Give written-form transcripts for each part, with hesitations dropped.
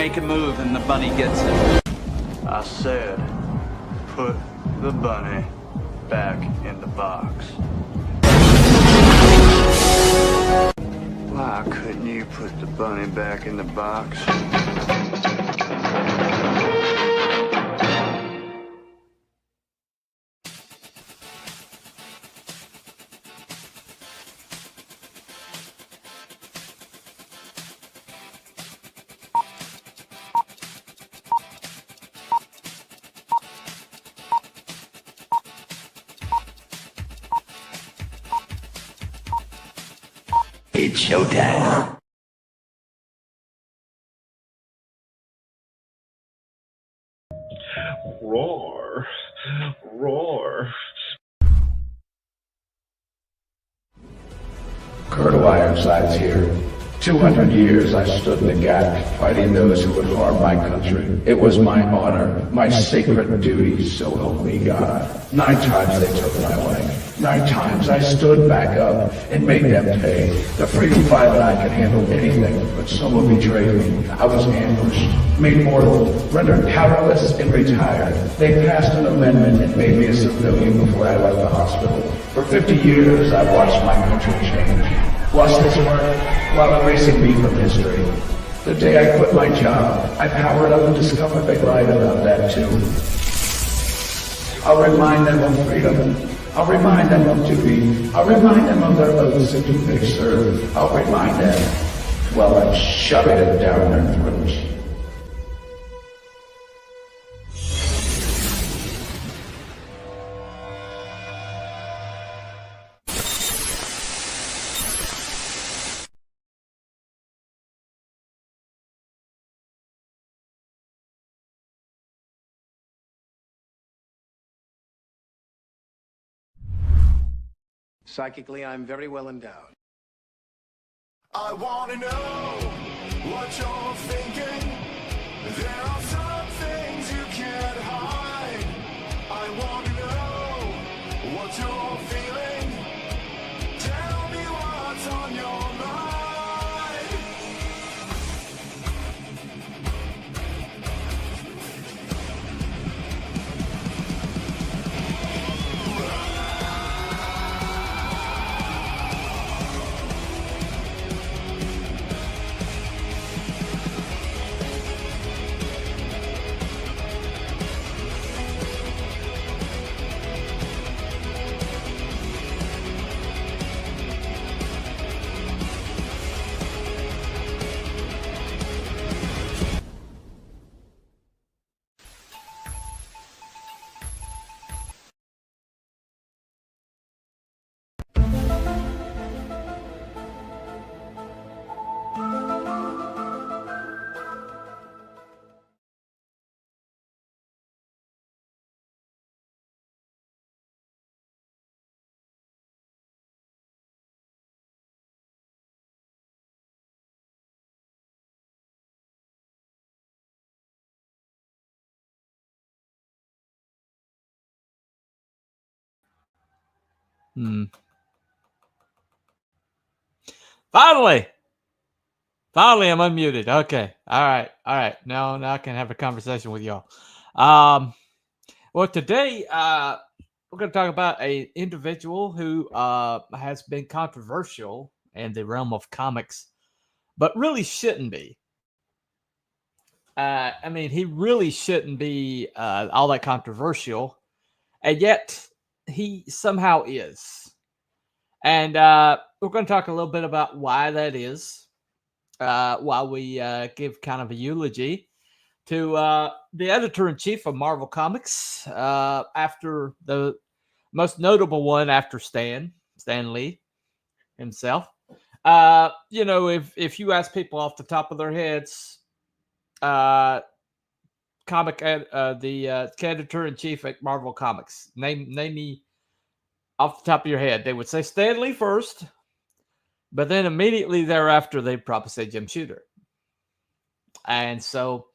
make a move and the bunny gets it. I said, put the bunny back in the box. Why couldn't you put the bunny back in the box? It's showtime. Roar. Roar. Colonel Ironsides here. 200 years I stood in the gap, fighting those who would harm my country. It was my honor, my sacred duty, so help me God. 9 times they took my life. 9 times I stood back up and made them pay. The freedom fighter I could handle anything, but someone betrayed me. I was ambushed, made mortal, rendered powerless, and retired. They passed an amendment and made me a civilian before I left the hospital. For 50 years I watched my country change. Watched this work while erasing me from history. The day I quit my job, I powered up and discovered they lied about that too. I'll remind them of freedom. I'll remind them of duty. I'll remind them of their oaths and who they serve. I'll remind them while I'm shoving it down their throats. Psychically, I'm very well endowed. I want to know what you're thinking. There are some things you can't hide. I want to know what you're feeling. Tell me what's on your mind. Finally, I'm unmuted. Okay. All right. Now I can have a conversation with y'all. Well, today we're going to talk about an individual who has been controversial in the realm of comics, but really shouldn't be. I mean, he really shouldn't be all that controversial, and yet he somehow is. And we're going to talk a little bit about why that is, while we give kind of a eulogy to the editor-in-chief of Marvel Comics, after the most notable one after Stan Lee himself. You know, if you ask people off the top of their heads, the editor-in-chief at Marvel Comics, name me off the top of your head, they would say Stan Lee first, but then immediately thereafter, they'd probably say Jim Shooter. And so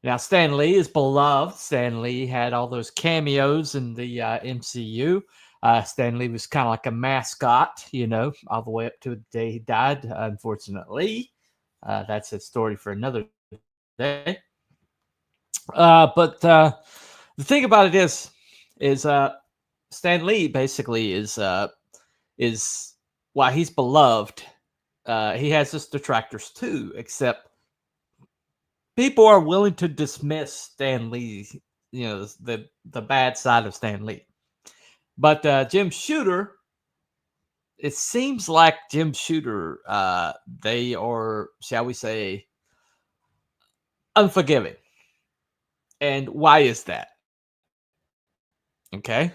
now Stan Lee is beloved. Stan Lee had all those cameos in the MCU. Stan Lee was kind of like a mascot, you know, all the way up to the day he died, unfortunately. That's a story for another day. But the thing about it is Stan Lee basically is why he's beloved. He has his detractors too, except people are willing to dismiss Stan Lee, the bad side of Stan Lee. But Jim Shooter, it seems like Jim Shooter, they are, shall we say, unforgiving. And why is that? Okay.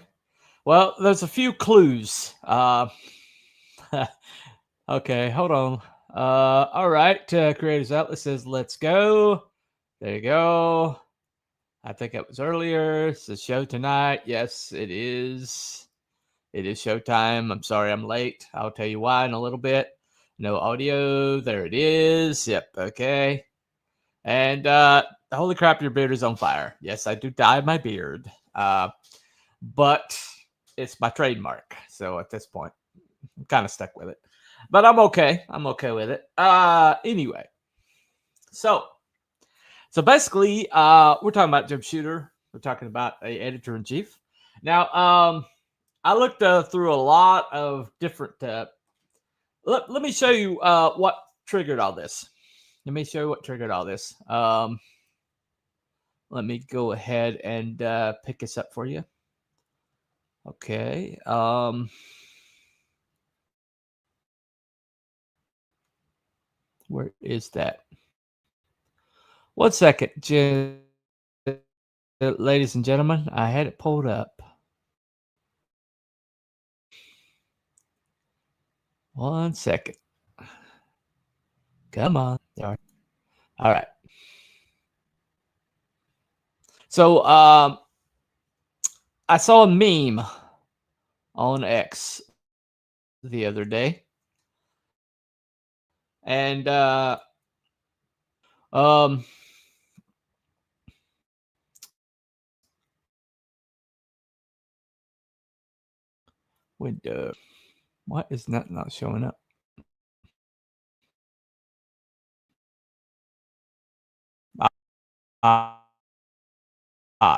Well, there's a few clues. Okay, hold on. All right. Creators Outlet says, let's go. There you go. I think it was earlier. It's the show tonight. Yes, it is. It is showtime. I'm sorry I'm late. I'll tell you why in a little bit. No audio. There it is. Yep. Okay. And holy crap, your beard is on fire. Yes, I do dye my beard. But it's my trademark. So at this point, I'm kind of stuck with it. But I'm okay. I'm okay with it. Anyway. So basically, we're talking about Jim Shooter. We're talking about a editor-in-chief. Now, I looked through a lot of different. Let me show you what triggered all this. Let me show you what triggered all this. Let me go ahead and pick this up for you. Okay. Where is that? 1 second, ladies and gentlemen. I had it pulled up. 1 second. Come on. All right. So I saw a meme on X the other day. And window. What is that not showing up?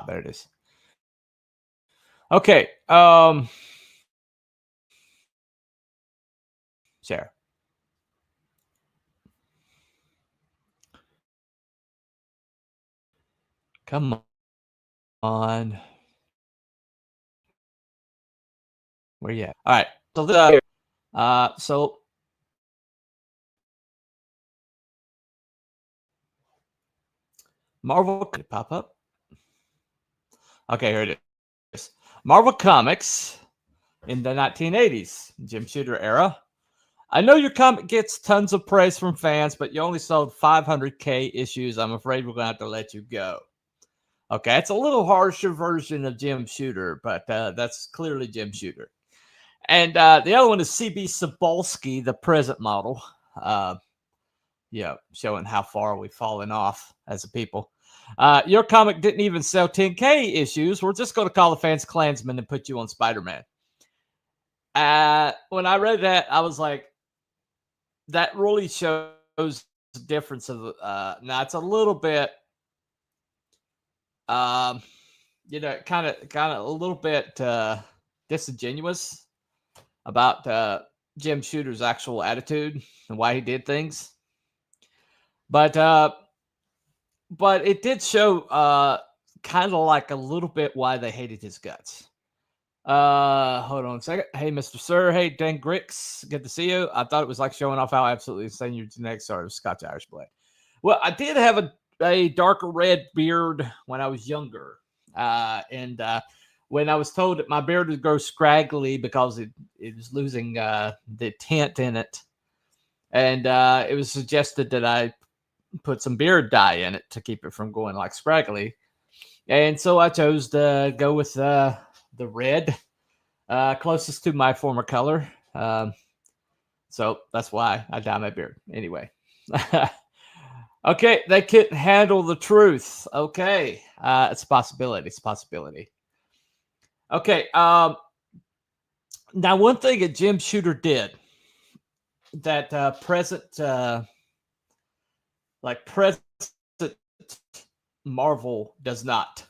There it is. Okay. Share. Come on. Where you at? All right. So so Marvel could pop up. Okay, here it is. Marvel Comics in the 1980s, Jim Shooter era. I know your comic gets tons of praise from fans, but you only sold 500K issues. I'm afraid we're going to have to let you go. Okay, it's a little harsher version of Jim Shooter, but that's clearly Jim Shooter. And the other one is CB Cebulski, the present model. Showing how far we've fallen off as a people. Your comic didn't even sell 10K issues. We're just going to call the fans Klansmen and put you on Spider-Man. When I read that, I was like, that really shows the difference of now it's a little bit kind of a little bit disingenuous about Jim Shooter's actual attitude and why he did things. But it did show kind of like a little bit why they hated his guts. Hold on a second. Hey, Mr. Sir. Hey, Dan Grix. Good to see you. I thought it was like showing off how absolutely insane your genetics are of Scotch Irish blood. Well, I did have a darker red beard when I was younger. And when I was told that my beard would grow scraggly because it was losing the tint in it. And it was suggested that I put some beard dye in it to keep it from going like scraggly. And so I chose to go with the red, closest to my former color. So that's why I dye my beard. Anyway. Okay, they couldn't handle the truth. Okay. It's a possibility. It's a possibility. Okay. Now, one thing that Jim Shooter did that present Marvel does not.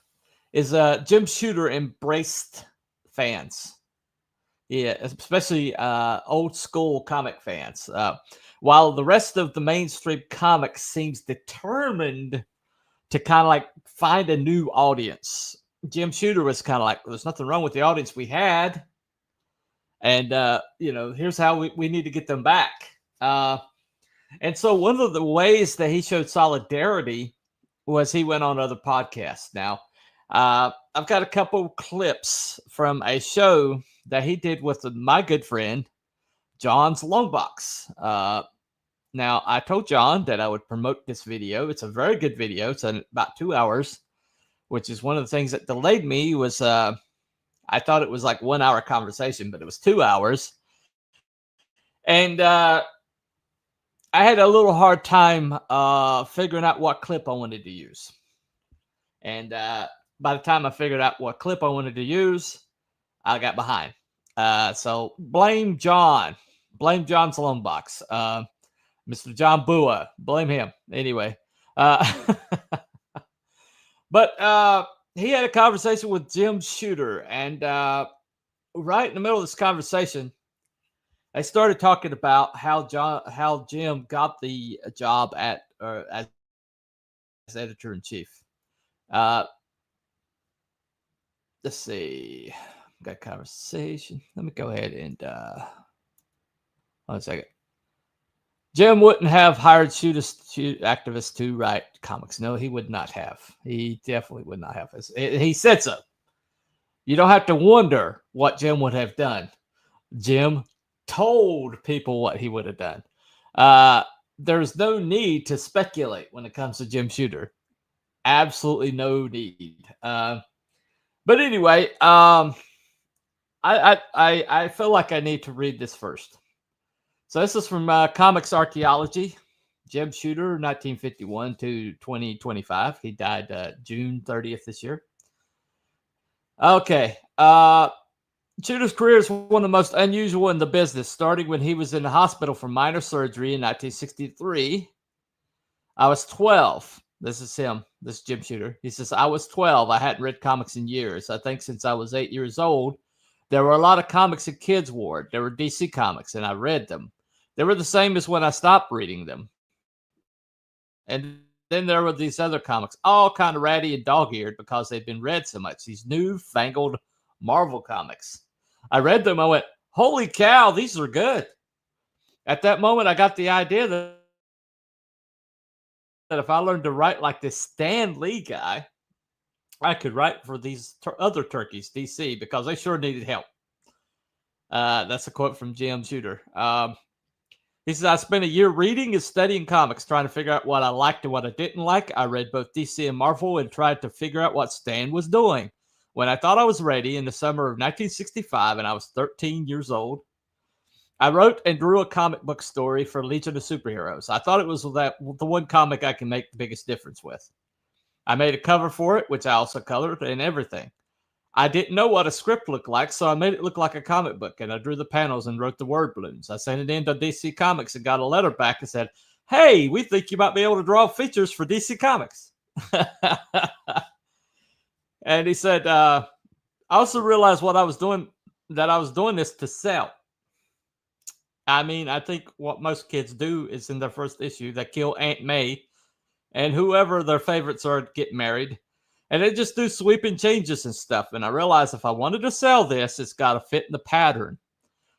Is Jim Shooter embraced fans. Yeah, especially old school comic fans. While the rest of the mainstream comics seems determined to kind of like find a new audience, Jim Shooter was kind of like, there's nothing wrong with the audience we had. And, here's how we need to get them back. And so one of the ways that he showed solidarity was he went on other podcasts. Now, I've got a couple clips from a show that he did with my good friend, John's Longbox. Now, I told John that I would promote this video. It's a very good video. It's about 2 hours, which is one of the things that delayed me was I thought it was like 1 hour conversation, but it was 2 hours. And I had a little hard time figuring out what clip I wanted to use. And by the time I figured out what clip I wanted to use, I got behind. So blame John. Blame John's Longbox. Mr. John Bua. Blame him. Anyway. But he had a conversation with Jim Shooter. And right in the middle of this conversation, I started talking about how Jim got the job as editor-in-chief. Let's see. Got conversation. Let me go ahead and hold a second. Jim wouldn't have hired activists to write comics. No, he would not have. He definitely would not have. He said so. You don't have to wonder what Jim would have done. Jim told people what he would have done. There's no need to speculate when it comes to Jim Shooter. Absolutely no need. But anyway, I feel like I need to read this first. So this is from Comics Archaeology. Jim Shooter, 1951 to 2025. He died June 30th this year. Okay. Shooter's career is one of the most unusual in the business, starting when he was in the hospital for minor surgery in 1963. I was 12. This is him. This is Jim Shooter. He says, I was 12. I hadn't read comics in years. I think since I was 8 years old, there were a lot of comics in Kids Ward. There were DC comics, and I read them. They were the same as when I stopped reading them. And then there were these other comics, all kind of ratty and dog-eared because they'd been read so much. These newfangled Marvel comics. I read them. I went, holy cow, these are good. At that moment, I got the idea that if I learned to write like this Stan Lee guy, I could write for these other turkeys, DC, because they sure needed help. That's a quote from Jim Shooter. He says, I spent a year reading and studying comics, trying to figure out what I liked and what I didn't like. I read both DC and Marvel and tried to figure out what Stan was doing. When I thought I was ready in the summer of 1965 and I was 13 years old, I wrote and drew a comic book story for Legion of Superheroes. I thought it was the one comic I can make the biggest difference with. I made a cover for it, which I also colored and everything. I didn't know what a script looked like, so I made it look like a comic book, and I drew the panels and wrote the word balloons. I sent it in to DC Comics and got a letter back and said, hey, we think you might be able to draw features for DC Comics. And he said, I also realized what I was doing, that I was doing this to sell. I mean, I think what most kids do is in their first issue, they kill Aunt May and whoever their favorites are get married. And they just do sweeping changes and stuff. And I realized if I wanted to sell this, it's got to fit in the pattern.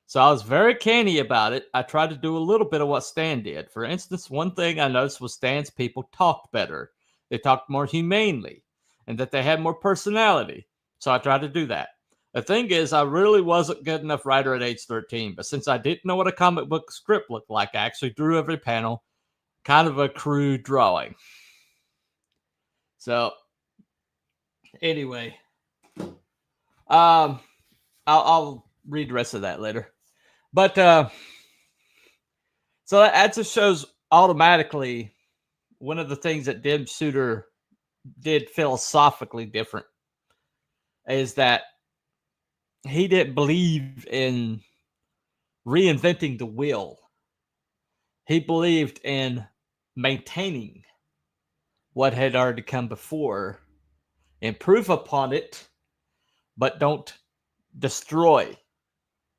So I was very canny about it. I tried to do a little bit of what Stan did. For instance, one thing I noticed was Stan's people talked better. They talked more humanely and that they had more personality. So I tried to do that. The thing is, I really wasn't good enough writer at age 13. But since I didn't know what a comic book script looked like, I actually drew every panel, kind of a crude drawing. So anyway, I'll read the rest of that later. But so that just shows automatically one of the things that Jim Shooter did philosophically different is that he didn't believe in reinventing the wheel. He believed in maintaining what had already come before, improve upon it, but don't destroy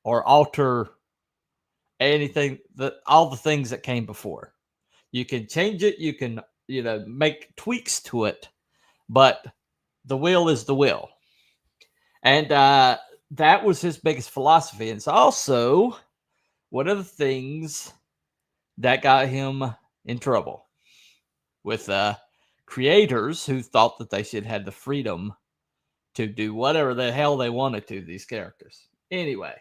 or alter anything, all the things that came before. You can change it, you can, make tweaks to it, but the will is the will. And that was his biggest philosophy. And it's also one of the things that got him in trouble with creators who thought that they should have the freedom to do whatever the hell they wanted to these characters. Anyway,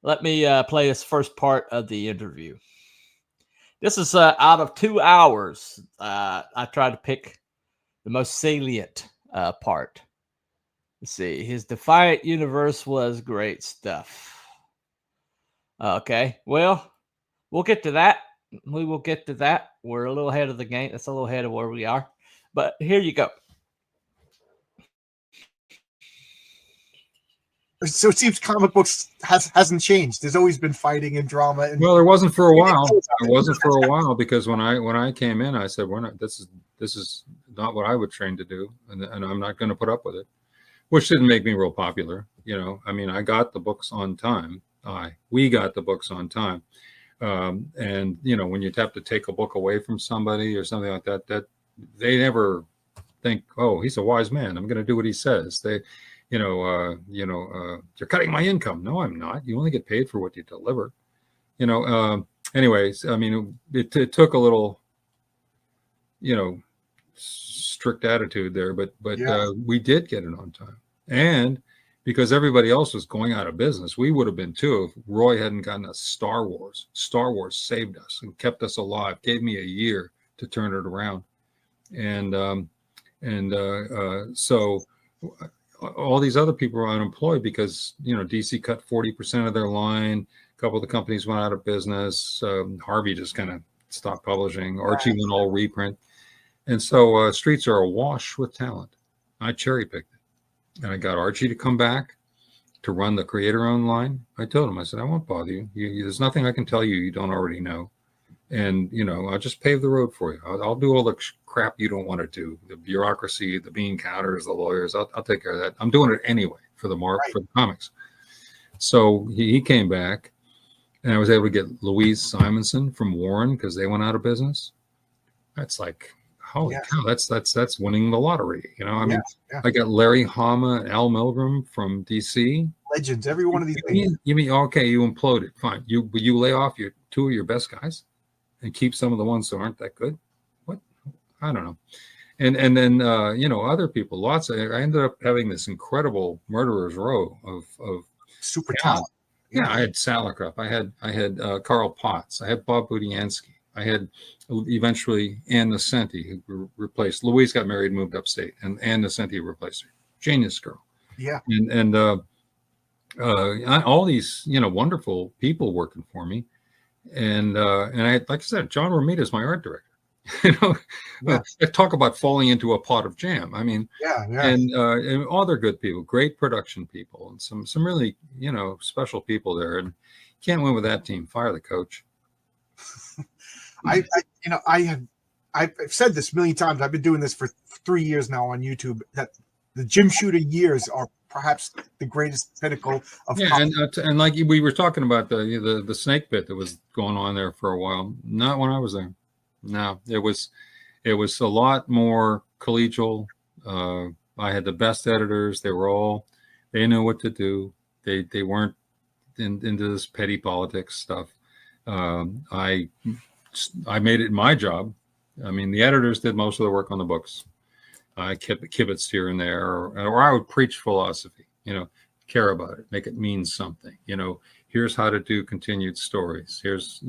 let me play this first part of the interview. This is out of 2 hours. I tried to pick the most salient part. Let's see. His Defiant universe was great stuff. Okay. Well, we'll get to that. We will get to that. We're a little ahead of the game. That's a little ahead of where we are. But here you go. So it seems comic books hasn't changed. There's always been fighting and drama. And well, there wasn't for a while. It wasn't for a while because when I came in, I said, "We're not. This is not what I would train to do, and I'm not going to put up with it." Which didn't make me real popular, I mean, I got the books on time. We got the books on time, and when you have to take a book away from somebody or something like that, that they never think, "Oh, he's a wise man. I'm going to do what he says." They. You're cutting my income. No, I'm not. You only get paid for what you deliver. Anyways, I mean, it took a little, strict attitude there, but yeah. We did get it on time. And because everybody else was going out of business, we would have been too if Roy hadn't gotten us Star Wars. Star Wars saved us and kept us alive, gave me a year to turn it around. So all these other people were unemployed because DC cut 40% of their line. A couple of the companies went out of business. Harvey just kind of stopped publishing. Archie went all reprint, and so streets are awash with talent. I cherry picked it, and I got Archie to come back to run the creator-owned line. I told him, I said, I won't bother you. There's nothing I can tell you you don't already know, and I'll just pave the road for you. I'll do all the crap you don't want to do, the bureaucracy, the bean counters, the lawyers. I'll take care of that. I'm doing it anyway for the for the comics. So he came back, and I was able to get Louise Simonson from Warren because they went out of business. That's like, holy cow, that's winning the lottery. I mean, I got Larry Hama and Al Milgram from DC. Legends, every one of these. You mean okay? You imploded, fine. You lay off two of your best guys, and keep some of the ones that aren't that good. I don't know. And then, other people, lots of, I ended up having this incredible murderer's row of super talent. Yeah. I had Salikrup. I had Carl Potts. I had Bob Budiansky. I had eventually Ann Nesenti, who replaced, Louise got married, moved upstate, and Ann Nesenti replaced her. Genius girl. Yeah. And all these, wonderful people working for me. And I had, like I said, John Romita is my art director. I talk about falling into a pot of jam. I mean, and all they're good people, great production people, and some really special people there. And can't win with that team. Fire the coach. I've said this a million times. I've been doing this for 3 years now on YouTube. That the Jim Shooter years are perhaps the greatest pinnacle of and like we were talking about the snake bit that was going on there for a while. Not when I was there. No, it was a lot more collegial. I had the best editors. They knew what to do. They weren't into this petty politics stuff. I made it my job. I mean, the editors did most of the work on the books. I kibitzed here and there, or I would preach philosophy. Care about it, make it mean something. Here's how to do continued stories. Here's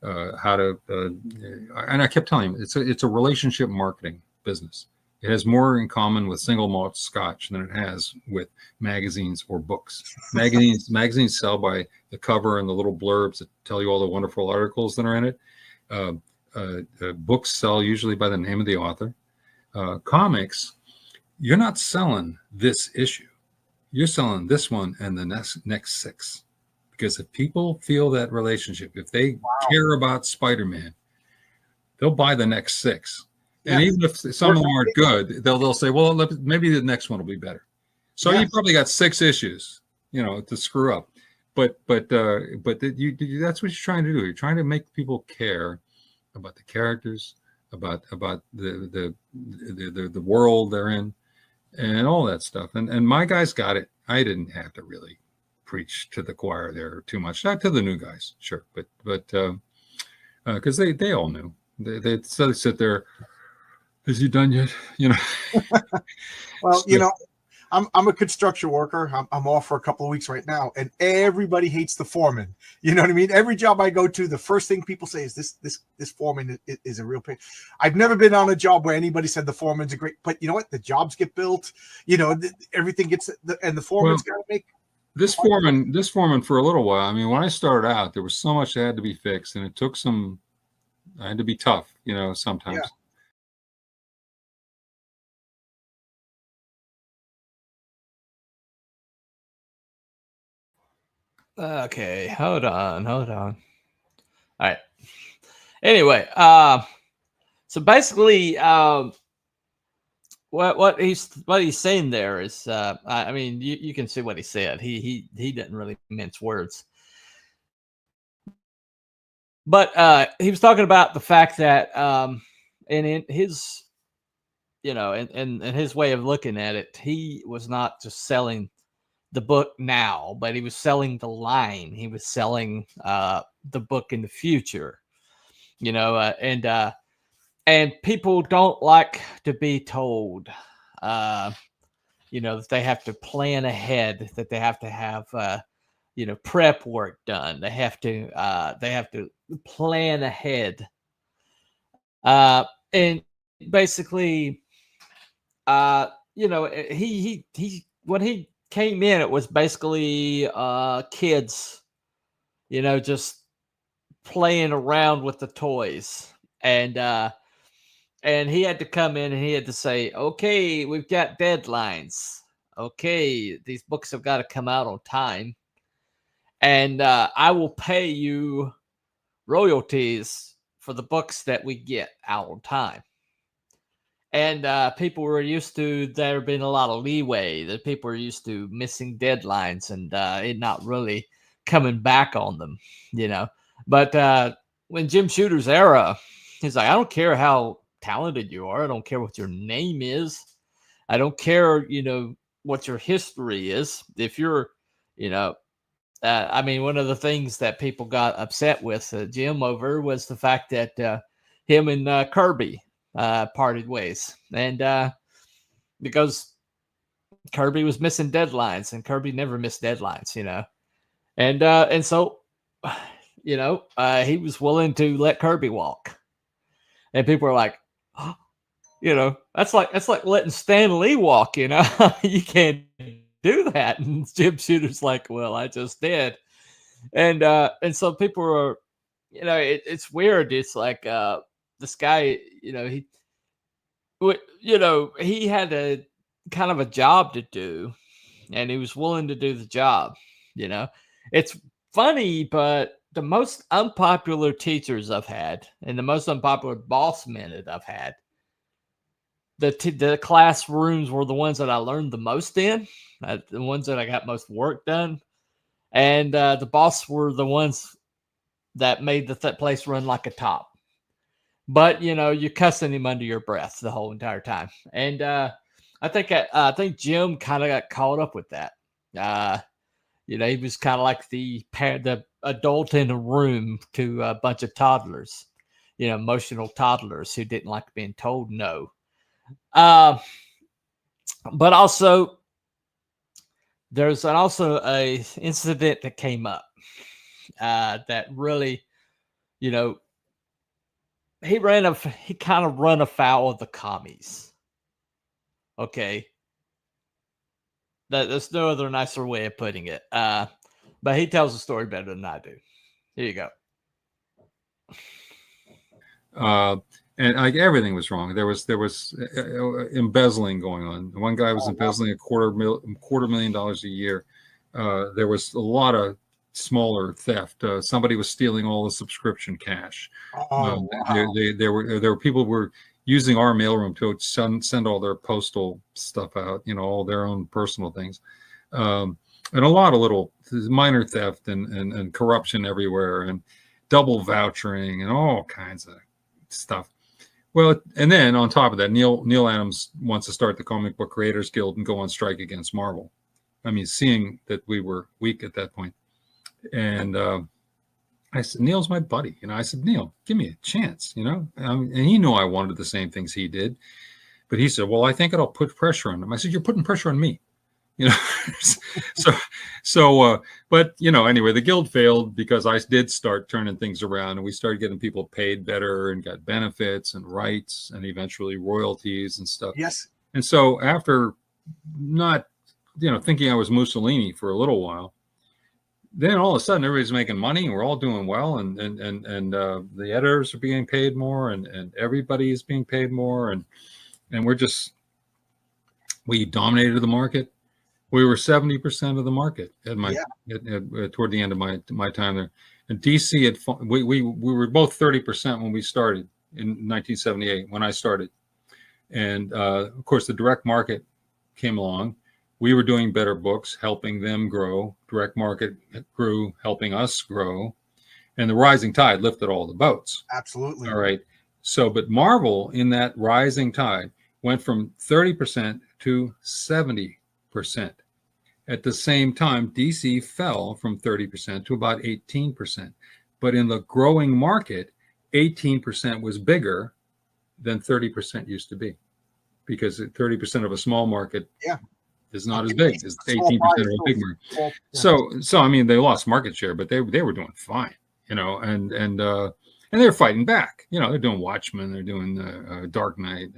how to and I kept telling him it's a relationship marketing business. It has more in common with single malt scotch than it has with magazines or books. Magazines sell by the cover and the little blurbs that tell you all the wonderful articles that are in it. Books sell usually by the name of the author. Comics, you're not selling this issue. You're selling this one and the next 6. Because if people feel that relationship, if they care about Spider-Man, they'll buy the next 6. And Yeah. even if some of them aren't good, they'll say, well, maybe the next one will be better. So Yeah. you probably got 6 issues, to screw up. But that's what you're trying to do. You're trying to make people care about the characters, about the world they're in, and all that stuff. And my guys got it. I didn't have to really preach to the choir there too much. Not to the new guys, sure, but because they all knew. They'd sit there. Is he done yet? Well, So- I'm a construction worker. I'm off for a couple of weeks right now, and everybody hates the foreman. You know what I mean? Every job I go to, the first thing people say is this foreman is a real pain. I've never been on a job where anybody said the foreman's a great, but you know what? The jobs get built. Everything gets, and the foreman's got to make. This foreman for a little while. I mean, when I started out, there was so much that had to be fixed, and it took some. I had to be tough, sometimes. Yeah. Okay, hold on. All right. Anyway, so basically, what he's saying there is, I mean, you can see what he said. He didn't really mince words, but he was talking about the fact that, and in his, in his way of looking at it, he was not just selling the book now, but he was selling the line. He was selling the book in the future, and people don't like to be told, that they have to plan ahead, that they have to have, prep work done. They have to plan ahead. And basically, he when he came in, it was basically kids, just playing around with the toys, and he had to come in and he had to say, okay, we've got deadlines. Okay, these books have got to come out on time, and I will pay you royalties for the books that we get out on time. And people were used to there being a lot of leeway. That people were used to missing deadlines and it not really coming back on them, But when Jim Shooter's era, he's like, I don't care how talented you are. I don't care what your name is. I don't care, what your history is. If you're, I mean, one of the things that people got upset with Jim over was the fact that him and Kirby parted ways, and because Kirby was missing deadlines, and Kirby never missed deadlines, and so he was willing to let Kirby walk, and people were like, oh, that's like letting Stan Lee walk, you can't do that. And Jim Shooter's like, well, I just did, and so people were, it's weird. It's like this guy, he had a kind of a job to do, and he was willing to do the job. It's funny, but the most unpopular teachers I've had, and the most unpopular boss men that I've had, the classrooms were the ones that I learned the most in, the ones that I got most work done, and the boss were the ones that made the place run like a top. But you're cussing him under your breath the whole entire time, and I think Jim kind of got caught up with that. He was kind of like the adult in a room to a bunch of toddlers, emotional toddlers who didn't like being told no. But also, there's also a incident that came up that really, he kind of run afoul of the commies. Okay. There's no other nicer way of putting it. But he tells the story better than I do. Here you go. And everything was wrong. There was embezzling going on. One guy was embezzling $250,000 a year. There was a lot of smaller theft. Somebody was stealing all the subscription cash. There were people who were using our mailroom to send all their postal stuff out, all their own personal things. And a lot of little minor theft and corruption everywhere, and double vouchering and all kinds of stuff. Well, and then on top of that, Neil Adams wants to start the Comic Book Creators Guild and go on strike against Marvel. I mean, seeing that we were weak at that point. And I said, Neil's my buddy. I said, Neil, give me a chance, and he knew I wanted the same things he did. But he said, well, I think it'll put pressure on him. I said, you're putting pressure on me. But anyway, the guild failed because I did start turning things around, and we started getting people paid better and got benefits and rights and eventually royalties and stuff. Yes. And so after not, thinking I was Mussolini for a little while, then all of a sudden everybody's making money and we're all doing well, and the editors are being paid more, and everybody is being paid more, and we dominated the market. We were 70% of the market at toward the end of my time there. And DC we were both 30% when we started in 1978 when I started, and of course the direct market came along. We were doing better books, helping them grow. Direct market grew, helping us grow, and the rising tide lifted all the boats. Absolutely. All right. So, but Marvel in that rising tide went from 30% to 70%. At the same time, DC fell from 30% to about 18%. But in the growing market, 18% was bigger than 30% used to be, because 30% of a small market is not as big as 18% of a big market. So I mean, they lost market share, but they were doing fine, and they're fighting back. They're doing Watchmen, they're doing Dark Knight.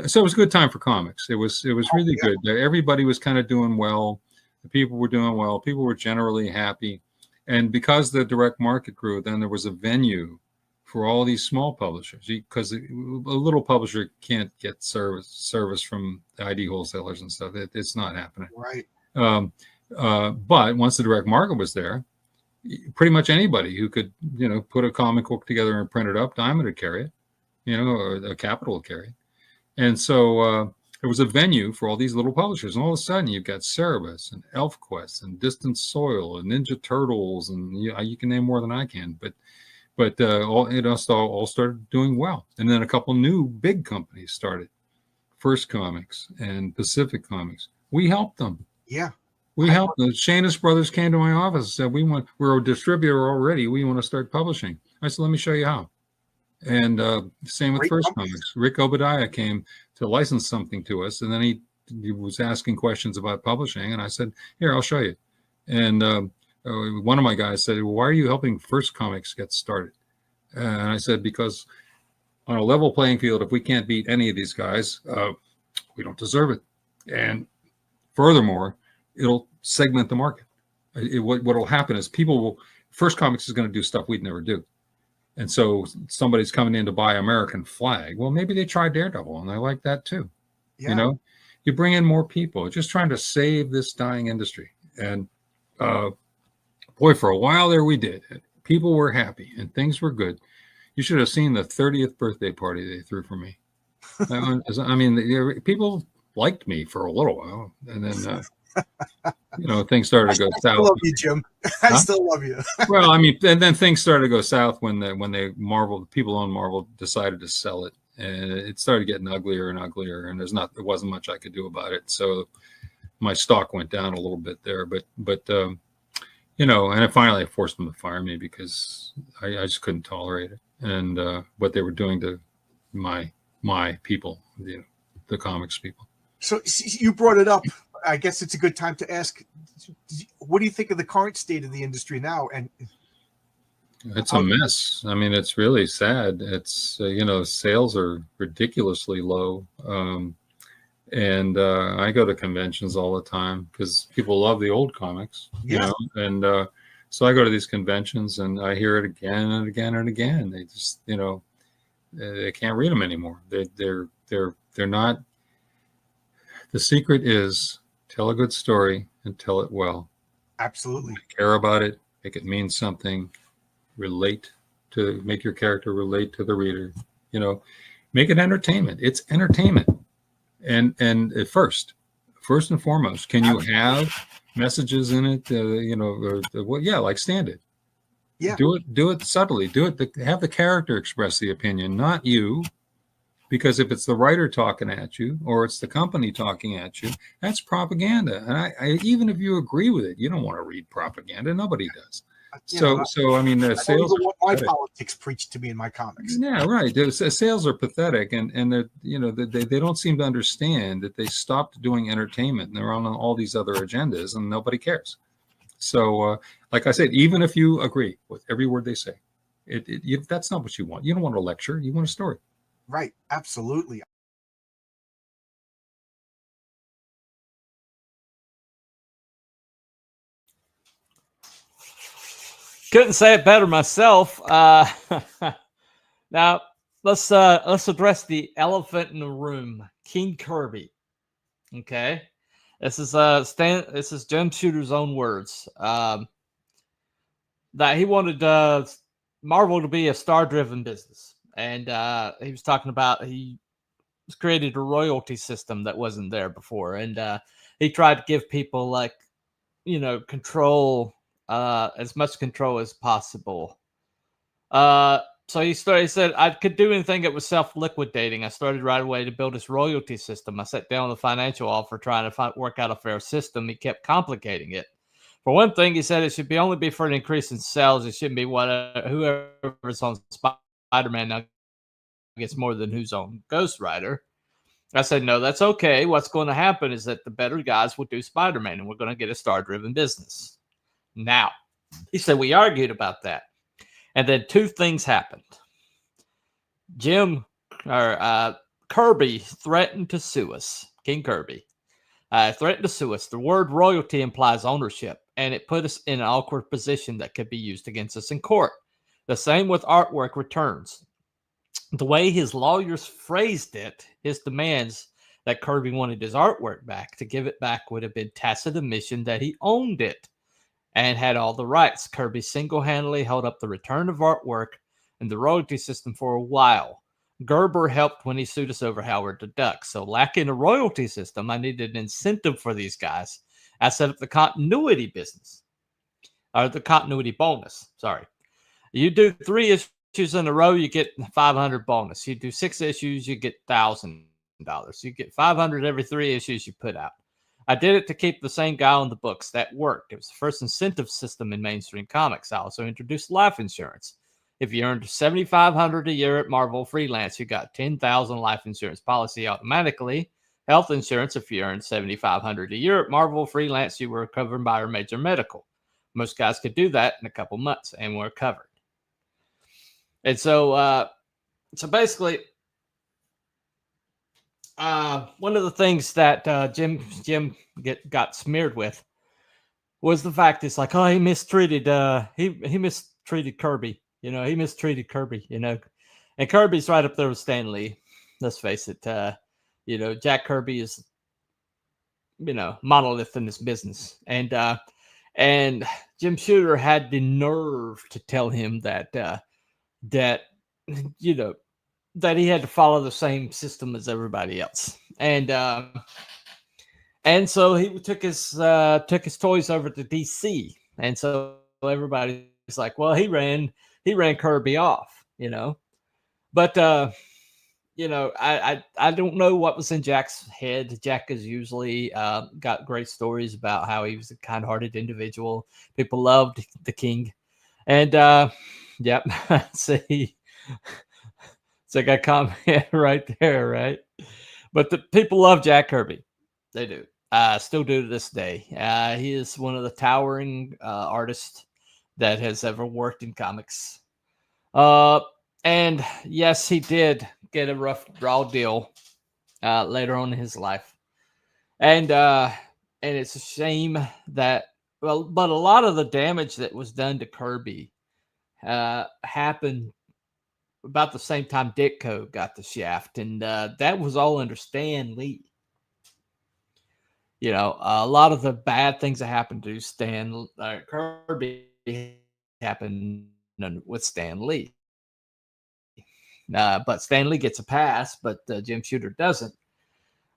So it was a good time for comics. It was really good. Everybody was kind of doing well. The people were doing well. People were generally happy. And because the direct market grew, then there was a venue for all these small publishers, because a little publisher can't get service from the ID wholesalers and stuff. It's not happening. Right. But once the direct market was there, pretty much anybody who could, put a comic book together and print it up, Diamond would carry it, or a Capital would carry it. And so it was a venue for all these little publishers. And all of a sudden, you've got Cerebus and ElfQuest and Distant Soil and Ninja Turtles, and you can name more than I can. But all started doing well. And then a couple new big companies started, First Comics and Pacific Comics. We helped them. Yeah. We helped them. Shanus Brothers came to my office and said, we're a distributor already. We want to start publishing. I said, let me show you how. And same with First Comics. Rick Obadiah came to license something to us, and then he was asking questions about publishing, and I said, here, I'll show you. And one of my guys said, well, why are you helping First Comics get started? And I said, because on a level playing field, if we can't beat any of these guys, we don't deserve it. And furthermore, it'll segment the market. What will happen is First Comics is going to do stuff we'd never do. And so somebody's coming in to buy American Flag. Well, maybe they try Daredevil and they like that too. Yeah. You bring in more people, just trying to save this dying industry. And boy, for a while there we did. People were happy and things were good. You should have seen the 30th birthday party they threw for me. I mean, people liked me for a little while, and then things started to go south. I still love you, Jim. I still love you. Well, I mean, and then things started to go south when people on Marvel decided to sell it, and it started getting uglier and uglier, and there wasn't much I could do about it. So my stock went down a little bit there, but and finally I forced them to fire me because I just couldn't tolerate it, and what they were doing to my people, the comics people. So you brought it up. I guess it's a good time to ask, what do you think of the current state of the industry now? And it's a mess. I mean, it's really sad. It's, sales are ridiculously low. And I go to conventions all the time because people love the old comics, and so I go to these conventions and I hear it again and again and again. They just, they can't read them anymore. They're not. The secret is tell a good story and tell it well. Absolutely. Care about it. Make it mean something. Make your character relate to the reader. You know, make it entertainment. It's entertainment. And first and foremost, can you have messages in it? You know, well, yeah, like Stand It. Yeah. Do it subtly. Have the character express the opinion, not you. Because if it's the writer talking at you or it's the company talking at you, that's propaganda. And I even if you agree with it, you don't want to read propaganda. Nobody does. So I mean, the sales are what my politics preach to me in my comics. Yeah, right. Sales are pathetic, and they're, you know, they don't seem to understand that they stopped doing entertainment and they're on all these other agendas, and nobody cares. So, like I said, even if you agree with every word they say, that's not what you want. You don't want a lecture. You want a story. Right. Absolutely. Couldn't say it better myself. Now let's address the elephant in the room, King Kirby. Okay, this is Jim Shooter's own words. That he wanted Marvel to be a star-driven business, and he was talking about he created a royalty system that wasn't there before, and he tried to give people, like, you know, control, as much control as possible. So he said, I could do anything that was self-liquidating. I started right away to build this royalty system. I sat down with a financial offer trying to work out a fair system. He kept complicating it. For one thing, he said it should only be for an increase in sales. It shouldn't be whoever's on Spider-Man now gets more than who's on Ghost Rider. I said, no, that's okay. What's going to happen is that the better guys will do Spider-Man, and we're going to get a star-driven business. Now, he said, we argued about that. And then two things happened. Kirby threatened to sue us. King Kirby threatened to sue us. The word royalty implies ownership, and it put us in an awkward position that could be used against us in court. The same with artwork returns. The way his lawyers phrased it, his demands that Kirby wanted his artwork back, to give it back would have been tacit admission that he owned it and had all the rights. Kirby single-handedly held up the return of artwork and the royalty system for a while. Gerber helped when he sued us over Howard the Duck. So lacking a royalty system, I needed an incentive for these guys. I set up the continuity business, or the continuity bonus. Sorry. You do 3 issues in a row, you get 500 bonus. You do 6 issues, you get $1,000. You get 500 every 3 issues you put out. I did it to keep the same guy on the books. That worked. It was the first incentive system in mainstream comics. I also introduced life insurance. If you earned $7,500 a year at Marvel freelance, you got 10,000 life insurance policy automatically. Health insurance, if you earned $7,500 a year at Marvel freelance, you were covered by our major medical. Most guys could do that in a couple months and were covered. And so basically, one of the things that Jim got smeared with was the fact it's like, oh, he mistreated he mistreated Kirby. You know, he mistreated Kirby, you know. And Kirby's right up there with Stan Lee. Let's face it. You know, Jack Kirby is, you know, monolith in this business. And Jim Shooter had the nerve to tell him that you know, that he had to follow the same system as everybody else. And so he took his toys over to DC. And so everybody's like, well, he ran Kirby off, you know. But you know, I don't know what was in Jack's head. Jack is usually got great stories about how he was a kind-hearted individual. People loved the King. And yep, see, it's like a comment right there, right? But the people love Jack Kirby. They do. Still do to this day. He is one of the towering artists that has ever worked in comics. And yes, he did get a rough draw deal later on in his life. And it's a shame that, well, but a lot of the damage that was done to Kirby happened about the same time Ditko got the shaft, and that was all under Stan Lee. You know, a lot of the bad things that happened to Kirby happened with Stan Lee. But Stan Lee gets a pass, but Jim Shooter doesn't.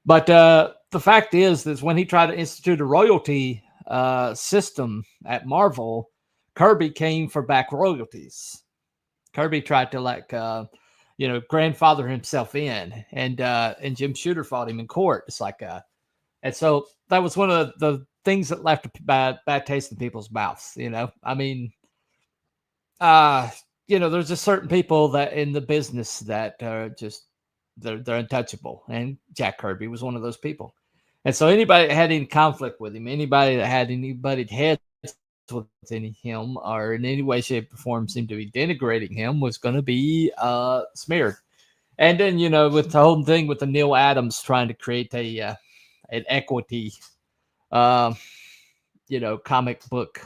But the fact is when he tried to institute a royalty system at Marvel, Kirby came for back royalties. Kirby tried to grandfather himself in, and Jim Shooter fought him in court. It's like, and so that was one of the things that left a bad taste in people's mouths. I mean, there's just certain people that in the business that are just they're untouchable, and Jack Kirby was one of those people. And so anybody that had any conflict with him, anybody that had anybody heads with him, or in any way, shape, or form seemed to be denigrating him, was going to be smeared. And then with the whole thing with the Neil Adams trying to create an equity, comic book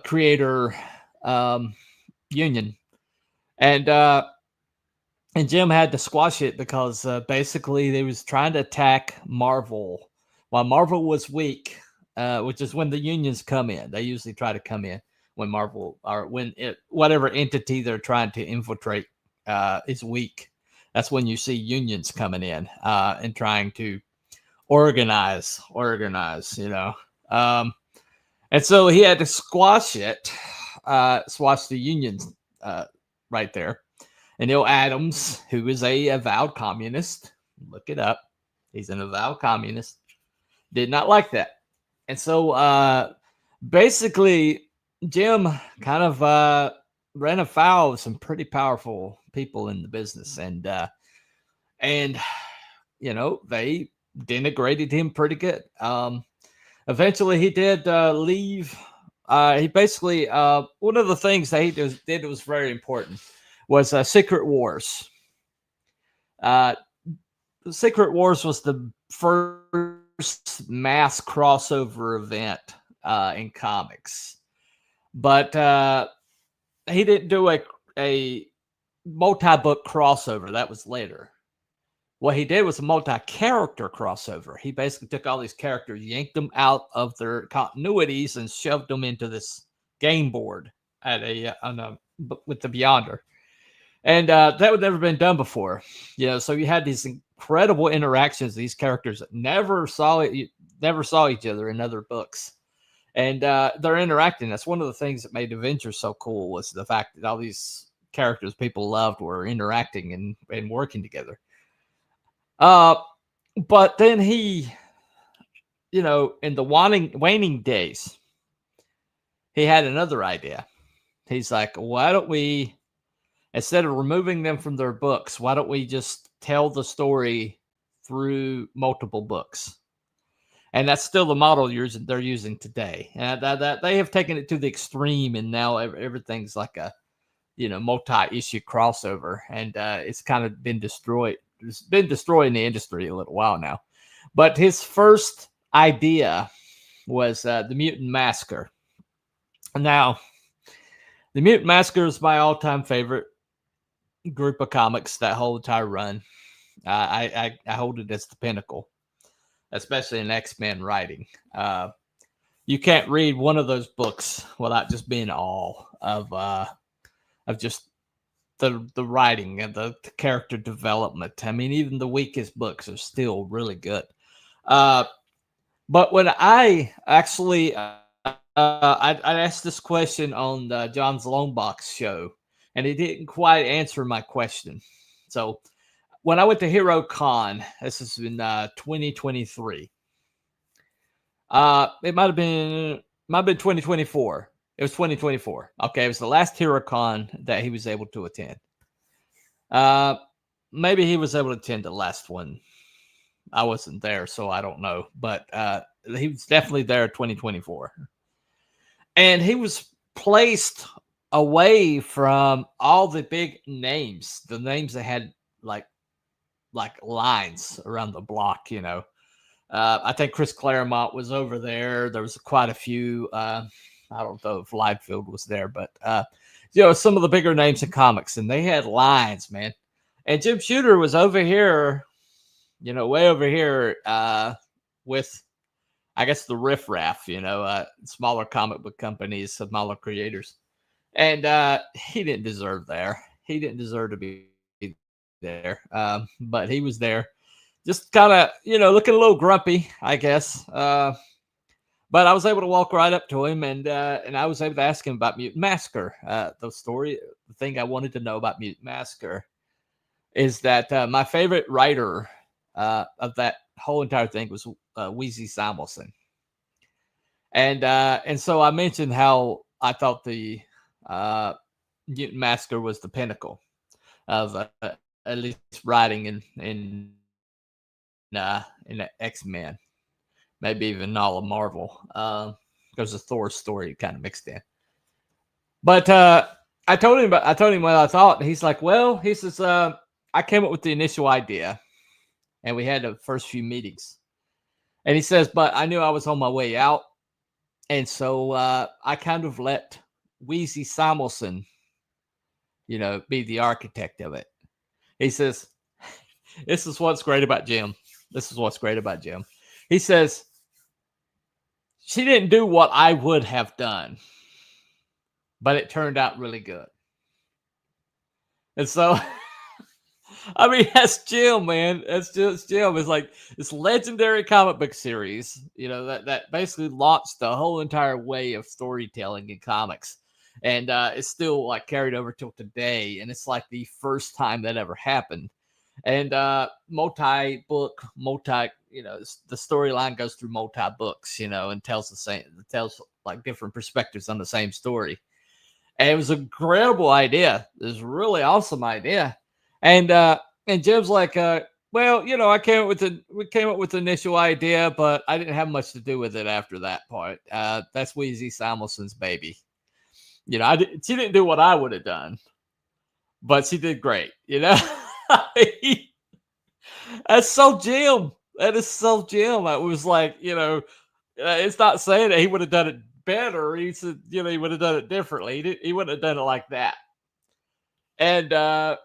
creator union, and Jim had to squash it because basically they was trying to attack Marvel while Marvel was weak, which is when the unions come in. They usually try to come in when Marvel or whatever entity they're trying to infiltrate is weak. That's when you see unions coming in and trying to organize. And so he had to squash it, squash the unions right there. And Neil Adams, who is a avowed communist, look it up, he's an avowed communist, did not like that. And so basically, Jim kind of ran afoul of some pretty powerful people in the business. And they denigrated him pretty good. Eventually, he did leave. He basically, one of the things that he did was very important. Was Secret Wars. Secret Wars was the first mass crossover event in comics. But he didn't do a multi-book crossover. That was later. What he did was a multi-character crossover. He basically took all these characters, yanked them out of their continuities, and shoved them into this game board with the Beyonder. And that would never been done before, So you had these incredible interactions. These characters that never saw each other in other books, and they're interacting. That's one of the things that made Avengers so cool, was the fact that all these characters people loved were interacting and working together. But then he, in the waning days, he had another idea. He's like, why don't we? Instead of removing them from their books, why don't we just tell the story through multiple books? And that's still the model they're using today. And that they have taken it to the extreme, and now everything's like a, multi-issue crossover, and it's kind of been destroyed. It's been destroying the industry a little while now. But his first idea was the Mutant Massacre. Now, the Mutant Massacre is my all-time favorite group of comics. That whole entire run, I hold it as the pinnacle, especially in X-Men writing. You can't read one of those books without just being in awe of just the writing and the character development. I mean, even the weakest books are still really good. But when I actually I asked this question on John's Longbox show, and he didn't quite answer my question. So when I went to Hero Con, this is in 2023. It might have been 2024. It was 2024. Okay, it was the last Hero Con that he was able to attend. Maybe he was able to attend the last one. I wasn't there, so I don't know. But he was definitely there in 2024. And he was placed away from all the big names, the names that had like lines around the block, I think Chris Claremont was over there. There was quite a few. I don't know if Liefeld was there, but some of the bigger names in comics, and they had lines, man. And Jim Shooter was over here, way over here with, I guess, the riffraff, smaller comic book companies, smaller creators. And he didn't deserve there. he didn't deserve to be there, but he was there, just kind of looking a little grumpy, I guess. But I was able to walk right up to him, and I was able to ask him about Mutant Massacre. The thing I wanted to know about Mutant Massacre is that my favorite writer of that whole entire thing was Weezy Simonson. And so I mentioned how I thought the Mutant Massacre was the pinnacle of at least writing in the X-Men, maybe even all of Marvel. There's a Thor story kind of mixed in. But I told him what I thought. He's like, well, he says, I came up with the initial idea, and we had the first few meetings. And he says, but I knew I was on my way out, and so I kind of let Weezy Simonson, be the architect of it. He says, this is what's great about Jim. This is what's great about Jim. He says, she didn't do what I would have done, but it turned out really good. And so, I mean, that's Jim, man. That's just Jim. It's like this legendary comic book series, that basically launched the whole entire way of storytelling in comics. And it's still like carried over till today. And it's like the first time that ever happened. And the storyline goes through multi-books, and tells like different perspectives on the same story. And it was an incredible idea. It was a really awesome idea. And Jim's like, well, we came up with the initial idea, but I didn't have much to do with it after that part. That's Weezy Simonson's baby. She didn't do what I would have done, but she did great. That's so Jim. That is so Jim. I was like, it's not saying that he would have done it better. He said, he would have done it differently. He wouldn't have done it like that. And I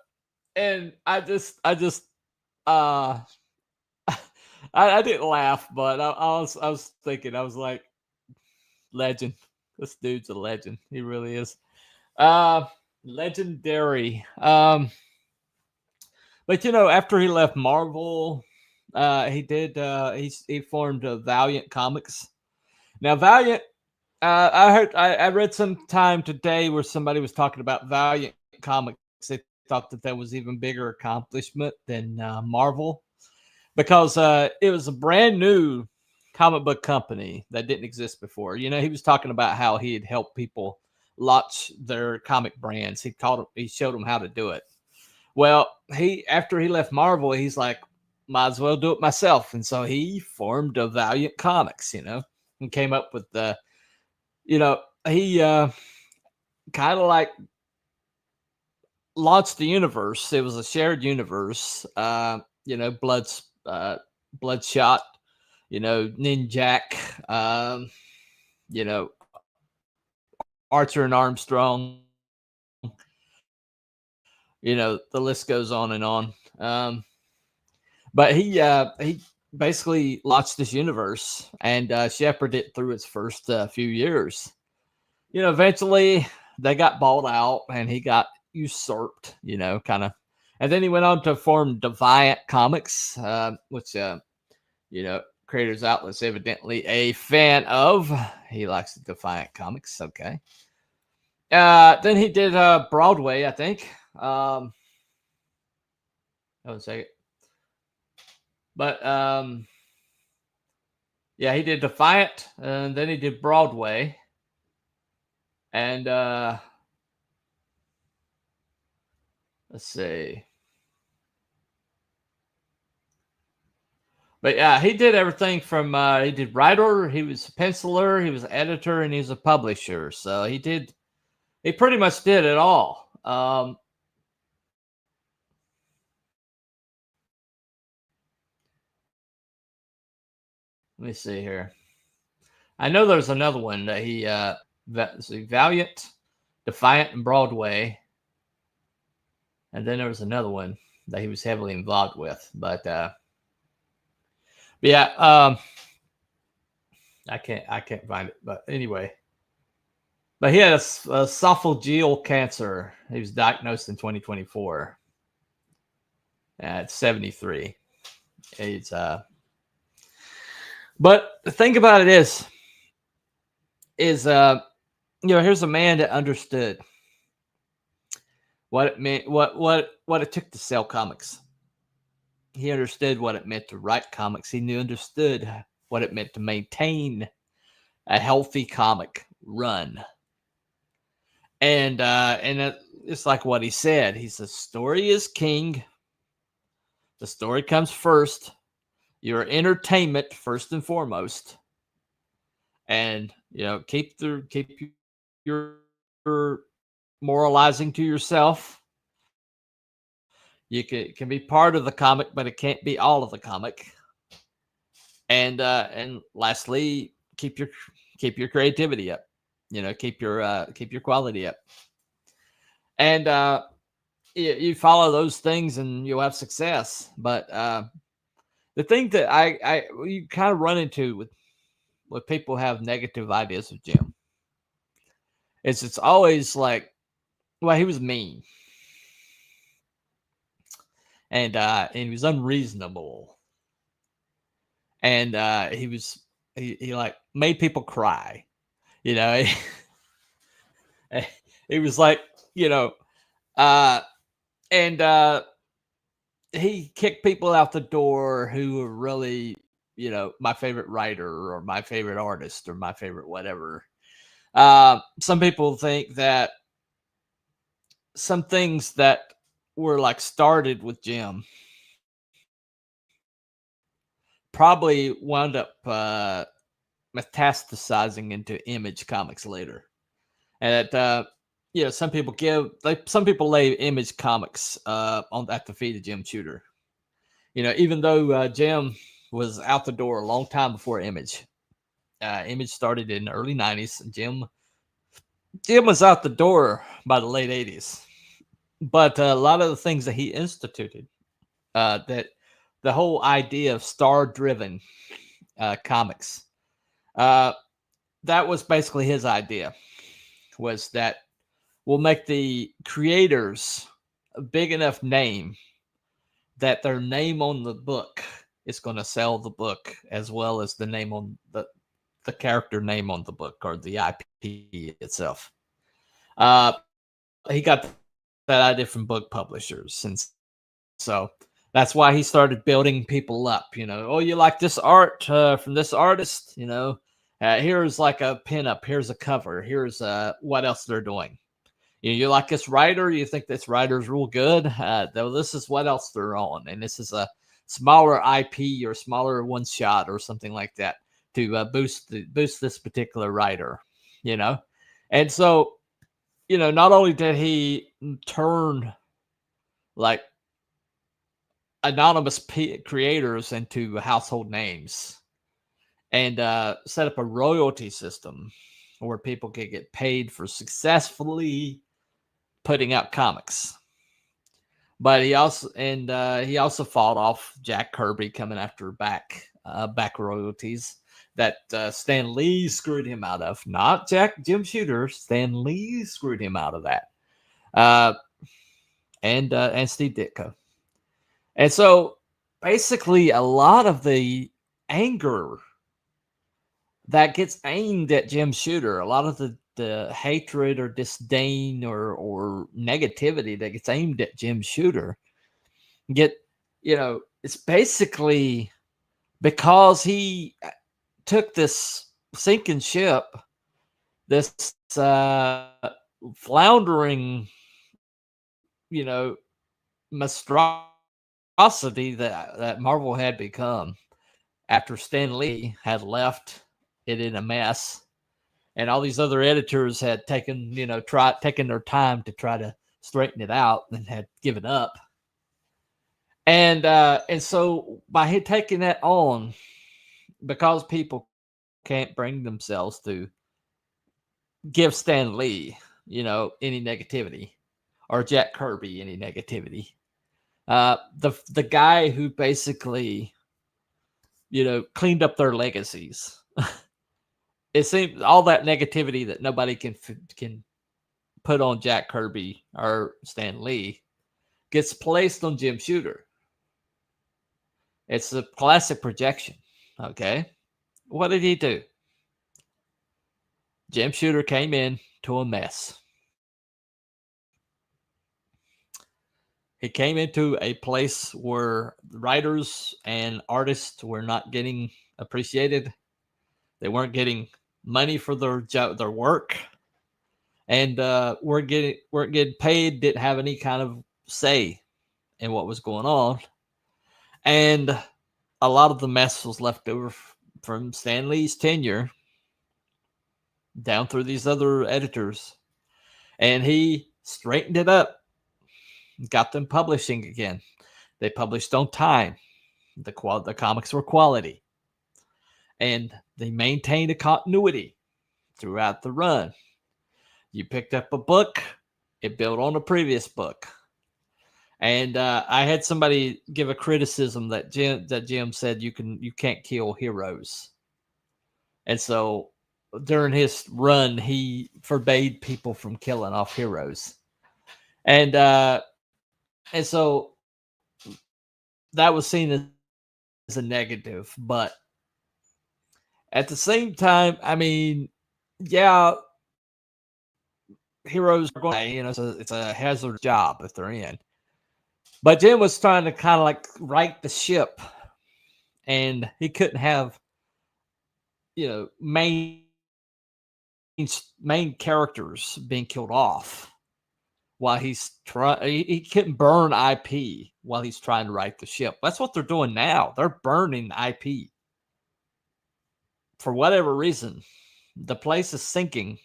just I didn't laugh, but I was thinking, I was like, legend. This dude's a legend. He really is. Legendary. But after he left Marvel, he formed Valiant Comics. Now Valiant, I read some time today where somebody was talking about Valiant Comics. They thought that was even bigger accomplishment than Marvel, because it was a brand new comic book company that didn't exist before. He was talking about how he had helped people launch their comic brands. He showed them how to do it. Well, after he left Marvel, he's like, might as well do it myself. And so he formed a Valiant Comics, and came up with he kind of like launched the universe. It was a shared universe, Bloodshot, Ninjak, Archer and Armstrong, the list goes on and on. But he basically launched this universe and shepherded it through its first few years. Eventually they got bought out and he got usurped, kind of. And then he went on to form Defiant Comics, which, Creators Outlet's evidently a fan of. He likes the Defiant Comics. Okay. Then he did Broadway, I think. Hold on a second. But he did Defiant, and then he did Broadway. And let's see. But yeah, he did everything from he did writer, he was a penciler, he was an editor, and he was a publisher. So he pretty much did it all. Let me see here. I know there's another one that he Valiant, Defiant, and Broadway. And then there was another one that he was heavily involved with. But I can't find it. But anyway. But he had esophageal cancer. He was diagnosed in 2024 at 73. It's but the thing about it is here's a man that understood what it meant, what it took to sell comics. He understood what it meant to write comics. He understood what it meant to maintain a healthy comic run. And it's like what he said. He says, story is king. The story comes first. Your entertainment first and foremost. And, keep your moralizing to yourself. You can be part of the comic, but it can't be all of the comic. And lastly, keep your creativity up. Keep your quality up. And you follow those things, and you'll have success. But the thing that you kind of run into with people who have negative ideas of Jim is it's always like, well, he was mean. And he was unreasonable, and he like made people cry, he was like, and he kicked people out the door who were really, my favorite writer or my favorite artist or my favorite whatever. Some people think that some things that were like started with Jim probably wound up metastasizing into Image Comics later. And that some people lay Image Comics at the feet of Jim Shooter. Even though Jim was out the door a long time before Image. Image started in the early 90s. Jim was out the door by the late 80s. But a lot of the things that he instituted, that the whole idea of star-driven comics, that was basically his idea, was that we'll make the creators a big enough name that their name on the book is going to sell the book as well as the name on the character name on the book or the IP itself. He got that idea from book publishers, and so that's why he started building people up. Oh, you like this art from this artist? Here's like a pinup. Here's a cover. Here's what else they're doing. You like this writer? You think this writer's real good? This is what else they're on, and this is a smaller IP or smaller one shot or something like that to boost this particular writer. And so. Not only did he turn like anonymous creators into household names and set up a royalty system where people could get paid for successfully putting out comics. But he also fought off Jack Kirby coming after back royalties that Stan Lee screwed him out of. Not Jim Shooter. Stan Lee screwed him out of that. And Steve Ditko. And so basically a lot of the anger that gets aimed at Jim Shooter, a lot of the hatred or disdain or negativity that gets aimed at Jim Shooter it's basically because he took this sinking ship, this floundering, monstrosity that Marvel had become after Stan Lee had left it in a mess, and all these other editors had taken their time to try to straighten it out and had given up. And so by taking that on, because people can't bring themselves to give Stan Lee, any negativity, or Jack Kirby any negativity, the guy who basically, cleaned up their legacies, it seems all that negativity that nobody can put on Jack Kirby or Stan Lee gets placed on Jim Shooter. It's a classic projection. Okay. What did he do? Jim Shooter came in to a mess. He came into a place where writers and artists were not getting appreciated. They weren't getting money for their work, and weren't getting paid. Didn't have any kind of say in what was going on, and a lot of the mess was left over from Stan Lee's tenure down through these other editors, and he straightened it up. Got them publishing again. They published on time. The comics were quality. And they maintained a continuity throughout the run. You picked up a book, it built on a previous book. And I had somebody give a criticism that Jim said you can't kill heroes. And so during his run, he forbade people from killing off heroes. And so that was seen as a negative, but at the same time, I mean, yeah, heroes are going, it's a hazardous job if they're in. But Jim was trying to kind of like right the ship, and he couldn't have, main characters being killed off while he's trying. He couldn't burn IP while he's trying to right the ship. That's what they're doing now. They're burning IP. For whatever reason, the place is sinking,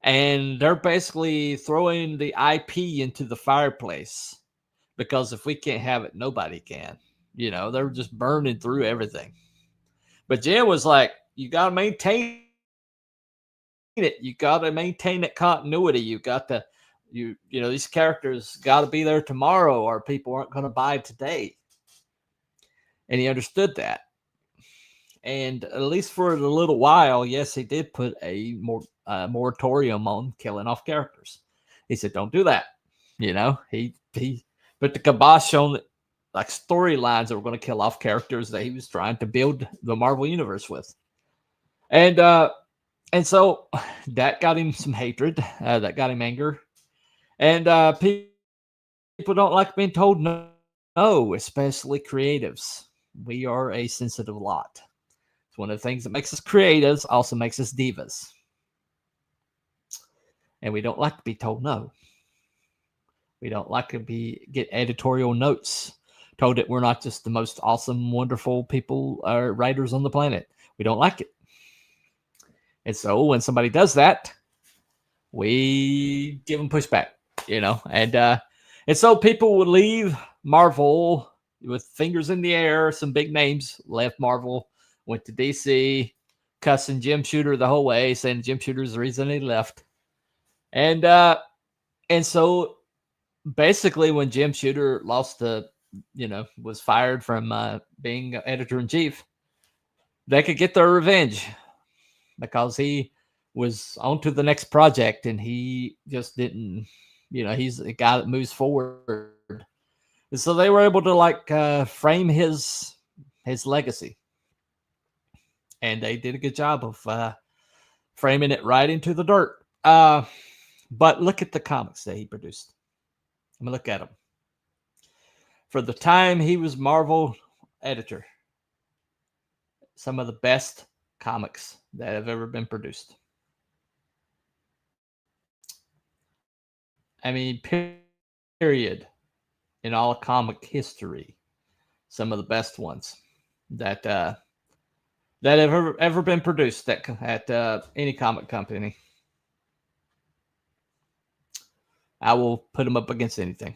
and they're basically throwing the IP into the fireplace, because if we can't have it, nobody can. They're just burning through everything. But Jim was like, you got to maintain it. You got to maintain that continuity. You got to, these characters got to be there tomorrow, or people aren't going to buy today. And he understood that. And at least for a little while, yes, he did put a moratorium on killing off characters. He said, don't do that. He put the kibosh on like storylines that were going to kill off characters that he was trying to build the Marvel Universe with. And so that got him some hatred. That got him anger. And people don't like being told no, especially creatives. We are a sensitive lot. It's one of the things that makes us creatives, also makes us divas. And we don't like to be told no. We don't like to get editorial notes told that we're not just the most awesome, wonderful people or writers on the planet. We don't like it. And so when somebody does that, we give them pushback, and so people would leave Marvel with fingers in the air. Some big names left Marvel, went to DC, cussing Jim Shooter the whole way, saying Jim Shooter's the reason he left. And so basically when Jim Shooter was fired from being editor-in-chief, they could get their revenge because he was on to the next project, and he just didn't, he's a guy that moves forward. And so they were able to frame his legacy. And they did a good job of framing it right into the dirt. But look at the comics that he produced. I'm going to look at them. For the time he was Marvel editor, some of the best comics that have ever been produced. I mean, period. In all comic history, some of the best ones that have ever been produced at any comic company. I will put them up against anything.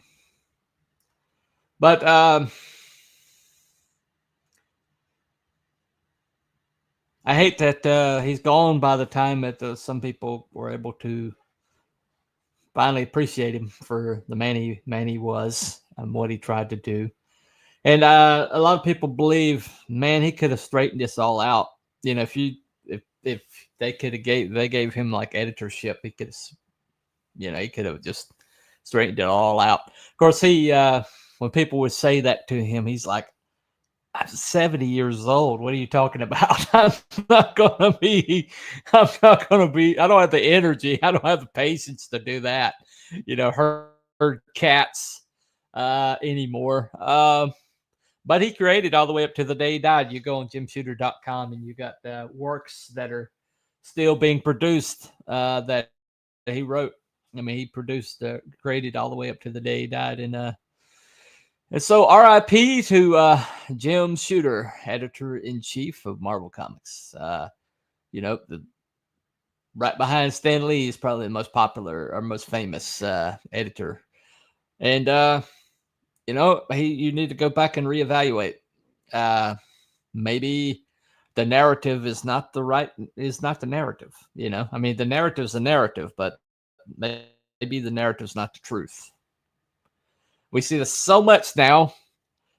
But I hate that he's gone by the time that some people were able to finally appreciate him for the man he was and what he tried to do. And a lot of people believe, man, he could have straightened this all out. If if they gave him like editorship, he could, he could have just straightened it all out. Of course, he when people would say that to him, he's like, I'm 70 years old. What are you talking about? I'm not gonna be, I don't have the energy. I don't have the patience to do that. Herd cats anymore. But he created all the way up to the day he died. You go on jimshooter.com and you got works that are still being produced that he wrote. I mean, he created all the way up to the day he died. And so RIP to Jim Shooter, editor-in-chief of Marvel Comics. Right behind Stan Lee is probably the most popular or most famous editor. And, you need to go back and reevaluate. Maybe the narrative is not the narrative. I mean, the narrative's the narrative, but maybe the narrative's not the truth. We see this so much now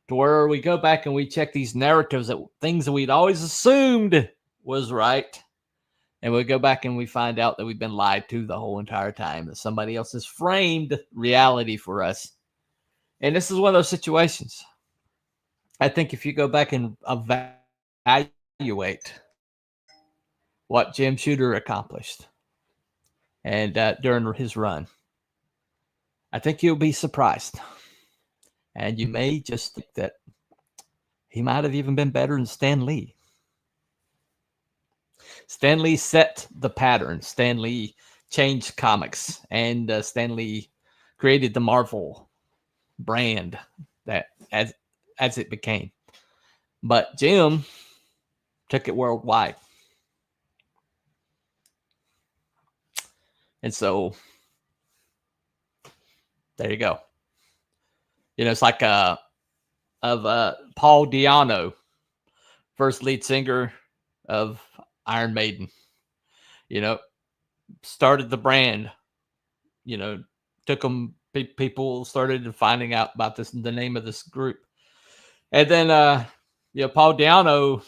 to where we go back and we check these narratives that things that we'd always assumed was right. And we go back and we find out that we've been lied to the whole entire time, that somebody else has framed reality for us. And this is one of those situations. I think if you go back and evaluate what Jim Shooter accomplished and during his run, I think you'll be surprised. And you may just think that he might have even been better than Stan Lee. Stan Lee set the pattern. Stan Lee changed comics. And Stan Lee created the Marvel brand that as it became. But Jim took it worldwide. And so there you go. It's like Paul Di'Anno, first lead singer of Iron Maiden. Started the brand. Took them. People started finding out about the name of this group, and then Paul Di'Anno,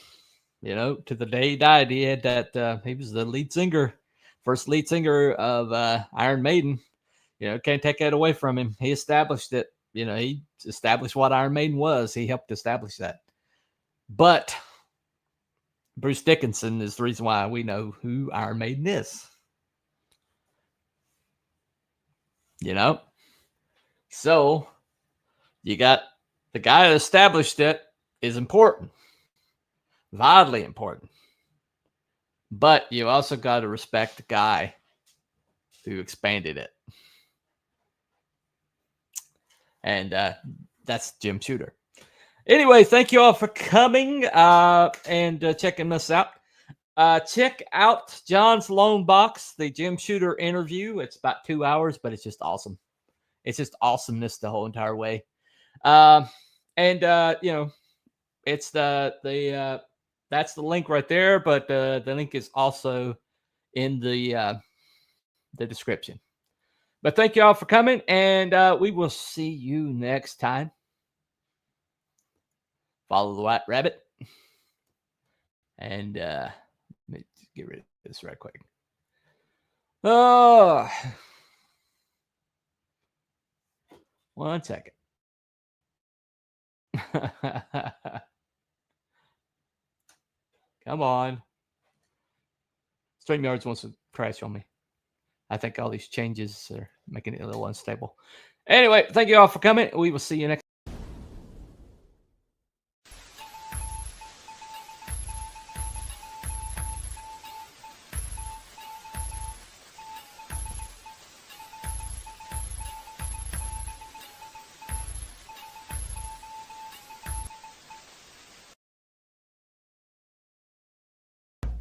to the day he died, he had that. He was the lead singer, first lead singer of Iron Maiden. Can't take that away from him. He established it. He established what Iron Maiden was. He helped establish that. But Bruce Dickinson is the reason why we know who Iron Maiden is. So you got the guy that established it is important, vitally important. But you also got to respect the guy who expanded it. And that's Jim Shooter. Anyway, thank you all for coming and checking us out. Check out John's Longbox, the Jim Shooter interview. It's about 2 hours, but it's just awesome. It's just awesomeness the whole entire way. It's that's the link right there, but the link is also in the description. But thank you all for coming, and we will see you next time. Follow the white rabbit. And let me get rid of this right quick. Oh, 1 second. Come on. StreamYards wants to crash on me. I think all these changes are making it a little unstable. Anyway, thank you all for coming. We will see you next.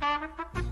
Thank you.